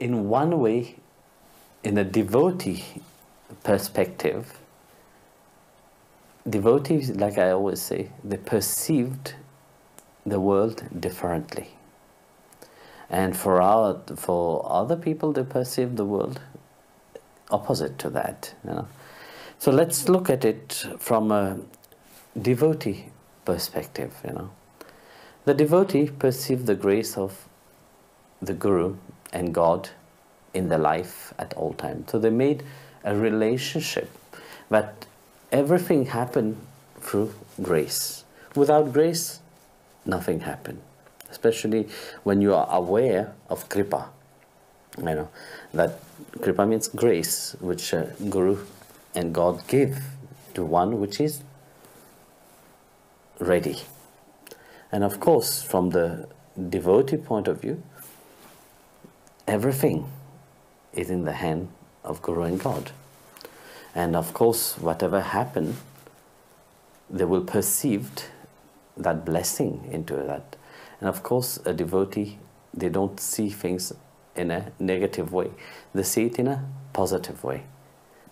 in one way, in a devotee perspective, devotees, like I always say, they perceived the world differently. And for other people, they perceive the world opposite to that. You know? So let's look at it from a devotee perspective. You know, the devotee perceived the grace of the Guru and God in their life at all times. So they made a relationship that everything happened through grace. Without grace, nothing happened. Especially when you are aware of kripa. You know, that kripa means grace, which Guru and God give to one which is ready. And of course, from the devotee point of view, everything is in the hand of Guru and God. And of course, whatever happened, they will perceive that blessing into that. And of course, a devotee, they don't see things in a negative way. They see it in a positive way.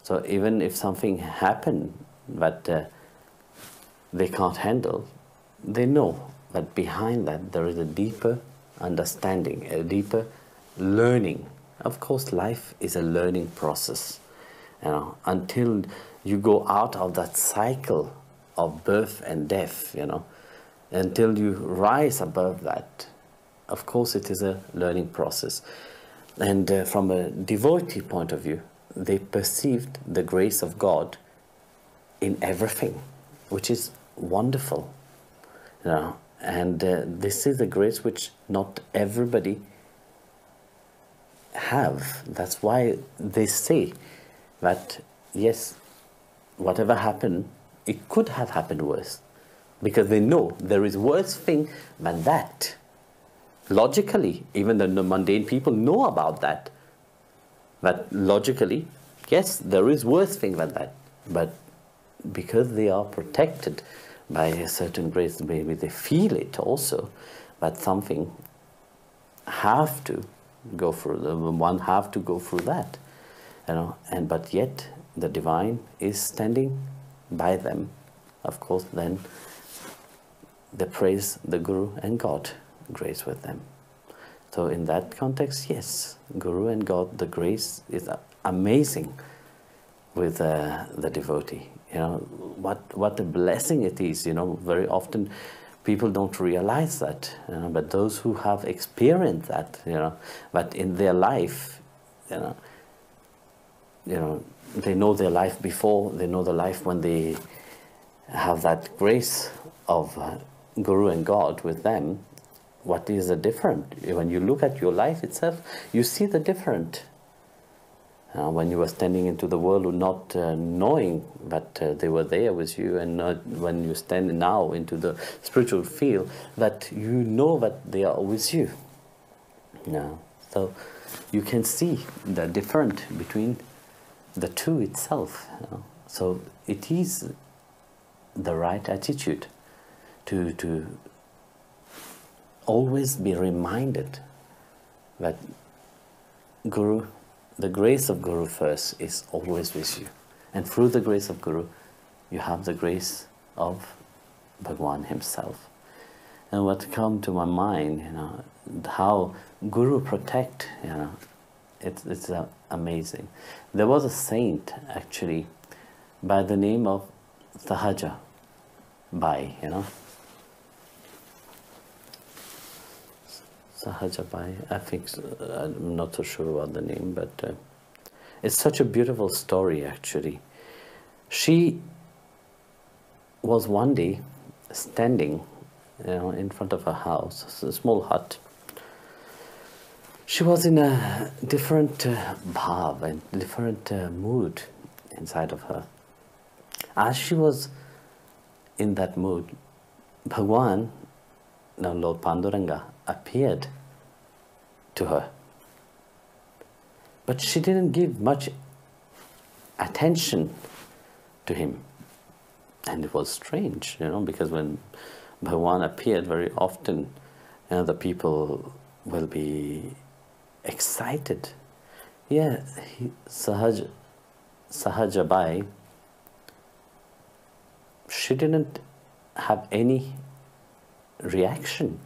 So even if something happened that they can't handle, they know that behind that there is a deeper understanding, a deeper learning. Of course, life is a learning process. You know, until you go out of that cycle of birth and death, you know, until you rise above that, of course it is a learning process. And from a devotee point of view, they perceived the grace of God in everything, which is wonderful. You know, and this is the grace which not everybody have. That's why they say that, yes, whatever happened, it could have happened worse. Because they know there is worse thing than that. Logically, even the mundane people know about that. But logically, yes, there is worse thing than that. But because they are protected by a certain grace, maybe they feel it also, that something have to go through, one have to go through that. You know, and but yet the divine is standing by them. Of course, then they praise the Guru and God, grace with them. So in that context, yes, Guru and God, the grace is amazing with the devotee. You know, what a blessing it is. You know, very often people don't realize that. You know, but those who have experienced that, you know, but in their life, you know, they know their life before, they know the life when they have that grace of Guru and God with them. What is the different? When you look at your life itself, you see the different. When you were standing into the world not knowing that they were there with you, and not when you stand now into the spiritual field, that you know that they are with you. So you can see the difference between the two itself. So it is the right attitude to always be reminded that Guru, the grace of Guru first is always with you. And through the grace of Guru, you have the grace of Bhagwan himself. And what come to my mind, how Guru protect, it's amazing. There was a saint, actually, by the name of Sahaja Bai, Sahaja Bai, I think, I'm not so sure about the name, but it's such a beautiful story, actually. She was one day standing, in front of her house, a small hut. She was in a different bhav, and different mood inside of her. As she was in that mood, Bhagwan, now Lord Panduranga, appeared to her. But she didn't give much attention to him. And it was strange, because when Bhagwan appeared very often, the people will be excited. Yeah, Sahajabai, she didn't have any reaction.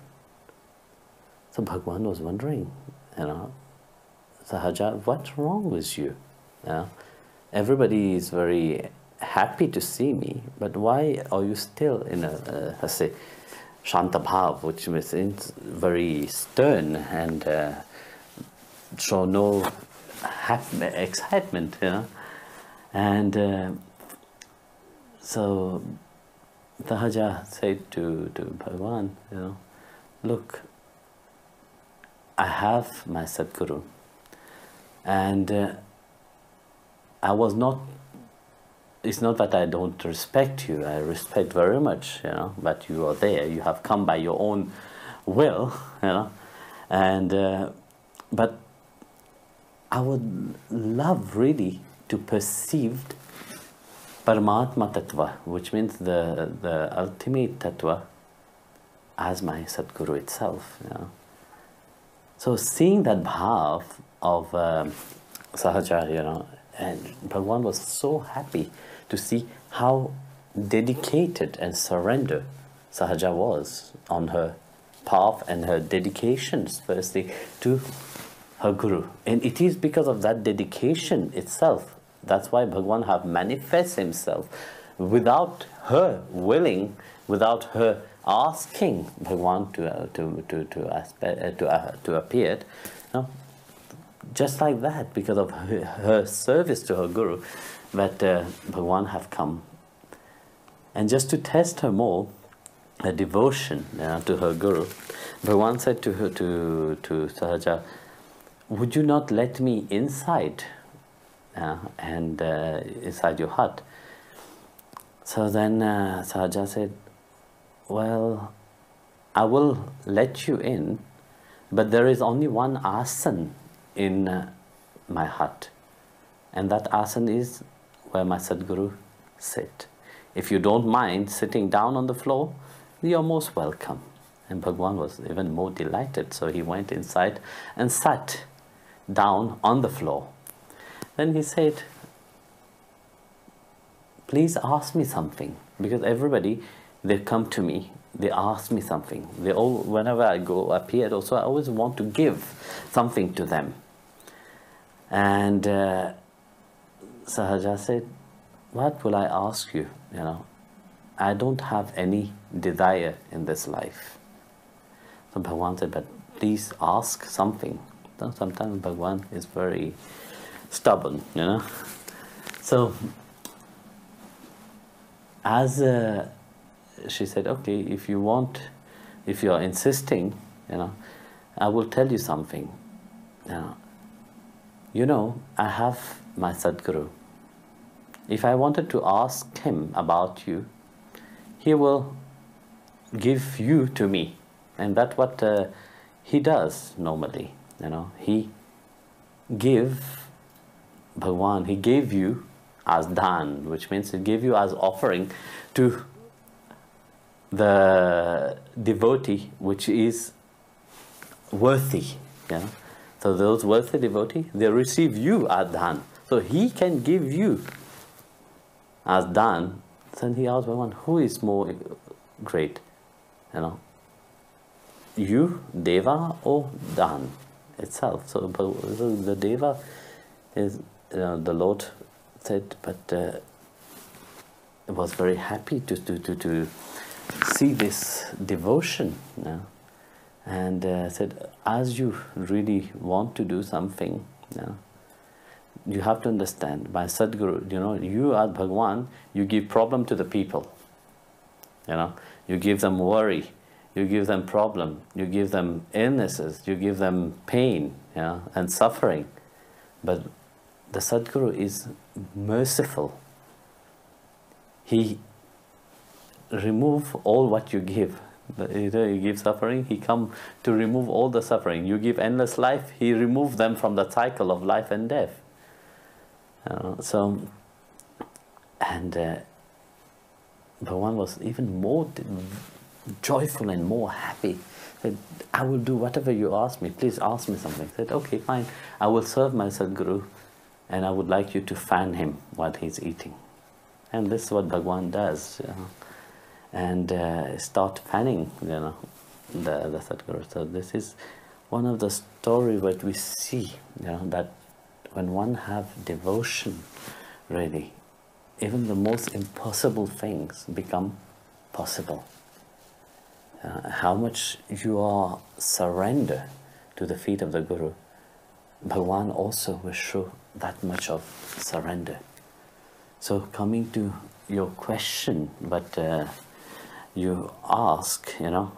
So Bhagwan was wondering, Sahaja, what's wrong with you? Everybody is very happy to see me, but why are you still in a, let's say, Shanta Bhav, which means very stern and show no excitement, And so Sahaja said to Bhagwan, look, I have my Sadguru, and I was not, it's not that I don't respect you, I respect very much, but you are there, you have come by your own will, and but I would love really to perceive Paramatma Tattva, which means the ultimate Tattva, as my Sadguru itself. So seeing that bhav of Sahaja, and Bhagwan was so happy to see how dedicated and surrendered Sahaja was on her path and her dedications, firstly, to her Guru. And it is because of that dedication itself, that's why Bhagwan have manifest himself without her willing, without her asking Bhagwan to appear, just like that, because of her service to her Guru, that Bhagwan have come. And just to test her more, her devotion to her Guru, Bhagwan said to her, to Sahaja, would you not let me inside, and inside your hut? So then Sahaja said, well, I will let you in, but there is only one asan in my hut, and that asan is where my Sadguru sit. If you don't mind sitting down on the floor, you're most welcome. And Bhagwan was even more delighted, so he went inside and sat down on the floor. Then he said, please ask me something, because everybody, they come to me, they ask me something. They all, whenever I go appear, also I always want to give something to them. And Sahaja said, what will I ask you? I don't have any desire in this life. So Bhagwan said, but please ask something. Sometimes Bhagwan is very stubborn, So as she said, okay, if you want, if you are insisting, I will tell you something. I have my Sadguru. If I wanted to ask him about you, he will give you to me. And that's what he does normally. He give Bhagwan, he gave you as dhan, which means he gave you as offering to the devotee which is worthy. So those worthy devotee, they receive you as dhan. So he can give you as dhan. Then he asked Bhagwan, who is more great? You, Deva, or dhan itself? So the Deva is, the Lord said, but was very happy to see this devotion, and said, as you really want to do something, you have to understand, by Sadguru, you as Bhagwan, you give problem to the people. You give them worry, you give them problem, you give them illnesses, you give them pain, and suffering. But the Sadguru is merciful. He remove all what you give. Either you give suffering, he come to remove all the suffering. You give endless life, he remove them from the cycle of life and death. Bhagwan was even more joyful and more happy. Said, I will do whatever you ask me. Please ask me something. Said, okay, fine. I will serve my Sadguru, and I would like you to fan him while he's eating. And this is what Bhagwan does, you know, and start fanning, you know, the Sadguru. So this is one of the stories that we see, you know, that when one have devotion, really, even the most impossible things become possible. How much you are surrender to the feet of the Guru, Bhagwan also will show that much of surrender. So coming to your question, but you ask, you know,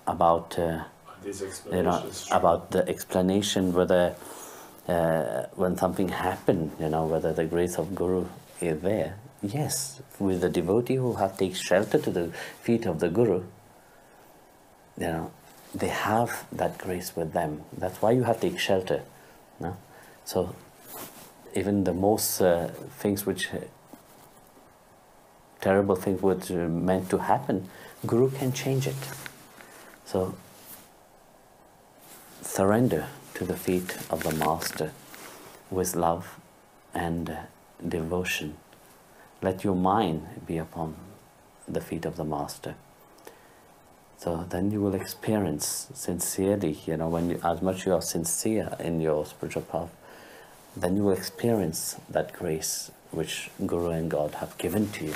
about you know, about the explanation whether when something happened, you know, whether the grace of Guru is there. Yes, with the devotee who have taken shelter to the feet of the Guru, you know, they have that grace with them. That's why you have to take shelter. No? So even the most things which terrible things which are meant to happen, Guru can change it. So surrender to the feet of the Master with love and devotion. Let your mind be upon the feet of the Master. So then you will experience sincerely, you know, when you, as much you are sincere in your spiritual path, then you will experience that grace which Guru and God have given to you.